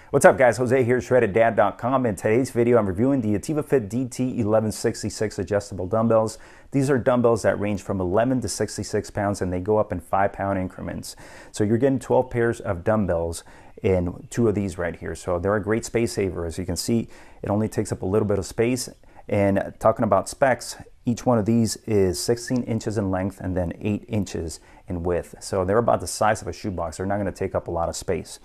What's up guys, Jose here, shredded-dad.com. In today's video, I'm reviewing the Ativafit DT1166 adjustable dumbbells. These are dumbbells that range from 11 to 66 pounds and they go up in 5-pound increments. So you're getting 12 pairs of dumbbells in 2 of these right here. So they're a great space saver. As you can see, it only takes up a little bit of space. And talking about specs, each one of these is 16 inches in length and then 8 inches in width. So they're about the size of a shoebox. They're not going to take up a lot of space.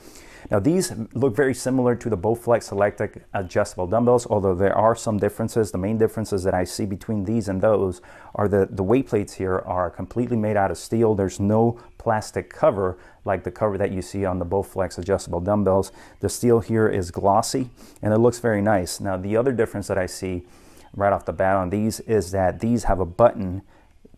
Now these look very similar to the Bowflex SelectTech adjustable dumbbells, although there are some differences. The main differences that I see between these and those are the weight plates here are completely made out of steel. There's no plastic cover like the cover that you see on the Bowflex adjustable dumbbells. The steel here is glossy and it looks very nice. Now the other difference that I see right off the bat on these is that these have a button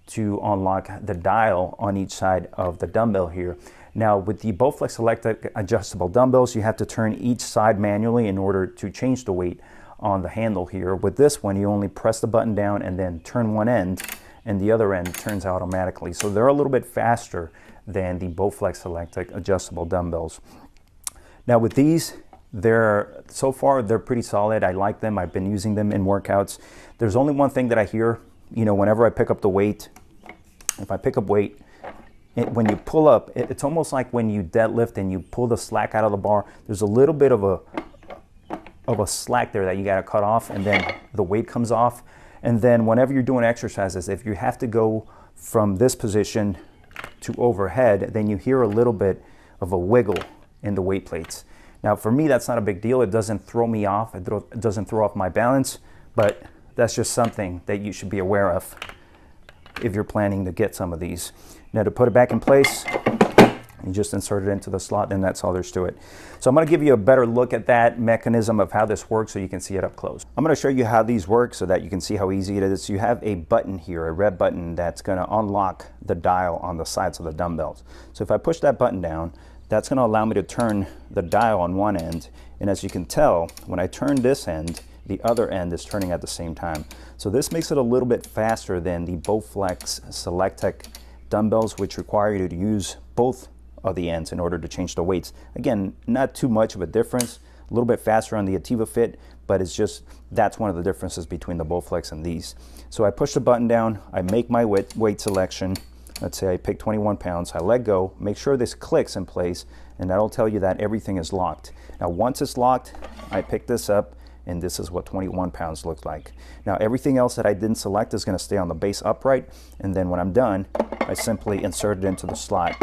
to unlock the dial on each side of the dumbbell here. Now with the Bowflex SelectTech adjustable dumbbells, you have to turn each side manually in order to change the weight on the handle here. With this one, you only press the button down and then turn one end and the other end turns automatically. So they're a little bit faster than the Bowflex SelectTech adjustable dumbbells. Now with these, so far they're pretty solid. I like them. I've been using them in workouts. There's only one thing that I hear, whenever I pick up the weight, if I pick up weight, when you pull up, it's almost like when you deadlift and you pull the slack out of the bar, there's a little bit of a slack there that you got to cut off, and then the weight comes off. And then whenever you're doing exercises, if you have to go from this position to overhead, then you hear a little bit of a wiggle in the weight plates. Now for me, that's not a big deal. It doesn't throw me off. It doesn't throw off my balance, but that's just something that you should be aware of if you're planning to get some of these. Now to put it back in place, you just insert it into the slot, and that's all there's to it. So I'm going to give you a better look at that mechanism of how this works so you can see it up close. I'm going to show you how these work so that you can see how easy it is. You have a button here, a red button that's going to unlock the dial on the sides of the dumbbells. So if I push that button down, that's going to allow me to turn the dial on one end. And as you can tell, when I turn this end, the other end is turning at the same time. So this makes it a little bit faster than the Bowflex SelectTech dumbbells, which require you to use both of the ends in order to change the weights. Again, not too much of a difference, a little bit faster on the Ativafit, but it's just, that's one of the differences between the Bowflex and these. So I push the button down, I make my weight selection. Let's say I pick 21 pounds, I let go, make sure this clicks in place, and that'll tell you that everything is locked. Now once it's locked, I pick this up, and this is what 21 pounds looks like. Now everything else that I didn't select is going to stay on the base upright, and then when I'm done, I simply insert it into the slot.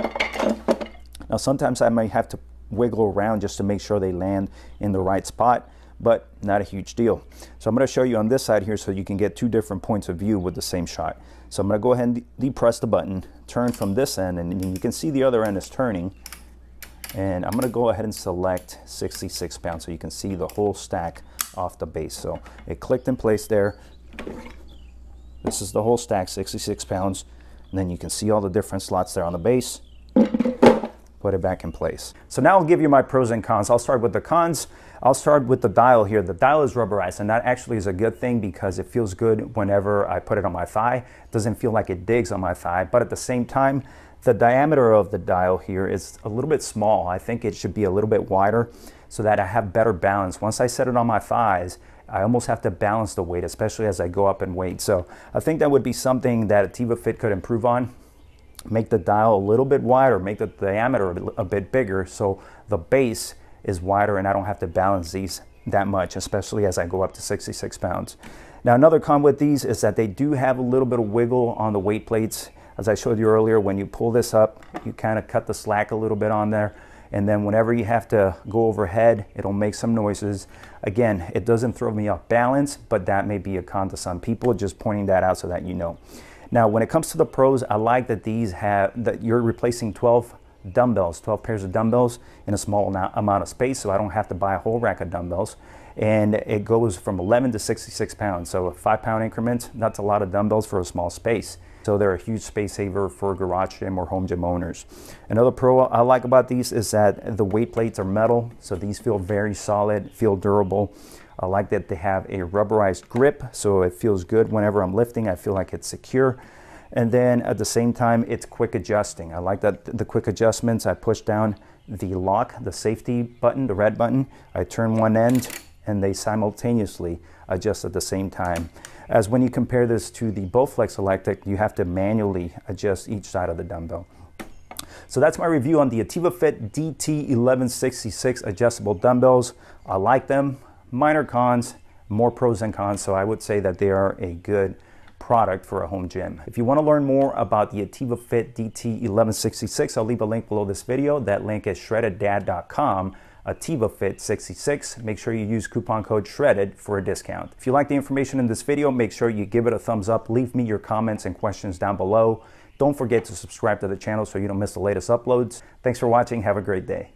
Now sometimes I might have to wiggle around just to make sure they land in the right spot, but not a huge deal. So I'm going to show you on this side here so you can get 2 different points of view with the same shot. So I'm going to go ahead and depress the button, turn from this end, and you can see the other end is turning. And I'm going to go ahead and select 66 pounds so you can see the whole stack off the base. So it clicked in place there. This is the whole stack, 66 pounds. And then you can see all the different slots there on the base. Put it back in place. So now I'll give you my pros and cons. I'll start with the cons. I'll start with the dial here. The dial is rubberized, and that actually is a good thing because it feels good whenever I put it on my thigh. It doesn't feel like it digs on my thigh, but at the same time, the diameter of the dial here is a little bit small. I think it should be a little bit wider so that I have better balance. Once I set it on my thighs, I almost have to balance the weight, especially as I go up in weight. So I think that would be something that Ativafit could improve on. Make the dial a little bit wider, make the diameter a bit bigger so the base is wider and I don't have to balance these that much, especially as I go up to 66 pounds. Now another con with these is that they do have a little bit of wiggle on the weight plates. As I showed you earlier, when you pull this up, you kind of cut the slack a little bit on there. And then whenever you have to go overhead, it'll make some noises. Again, it doesn't throw me off balance, but that may be a con to some people, just pointing that out so that you know. Now, when it comes to the pros, I like that these that you're replacing 12 pairs of dumbbells in a small amount of space, so I don't have to buy a whole rack of dumbbells. And it goes from 11 to 66 pounds, so a 5-pound increment, that's a lot of dumbbells for a small space. So they're a huge space saver for garage gym or home gym owners. Another pro I like about these is that the weight plates are metal, so these feel very solid, feel durable. I like that they have a rubberized grip, so it feels good whenever I'm lifting. I feel like it's secure. And then at the same time, it's quick adjusting. I like that the quick adjustments, I push down the lock, the safety button, the red button. I turn one end and they simultaneously adjust at the same time. As when you compare this to the Bowflex SelectTech, you have to manually adjust each side of the dumbbell. So that's my review on the Ativafit DT1166 adjustable dumbbells. I like them. Minor cons, more pros than cons, so I would say that they are a good product for a home gym. If you want to learn more about the Ativafit DT1166, I'll leave a link below this video. That link is shreddeddad.com, Ativafit66. Make sure you use coupon code SHREDDED for a discount. If you like the information in this video, make sure you give it a thumbs up. Leave me your comments and questions down below. Don't forget to subscribe to the channel so you don't miss the latest uploads. Thanks for watching. Have a great day.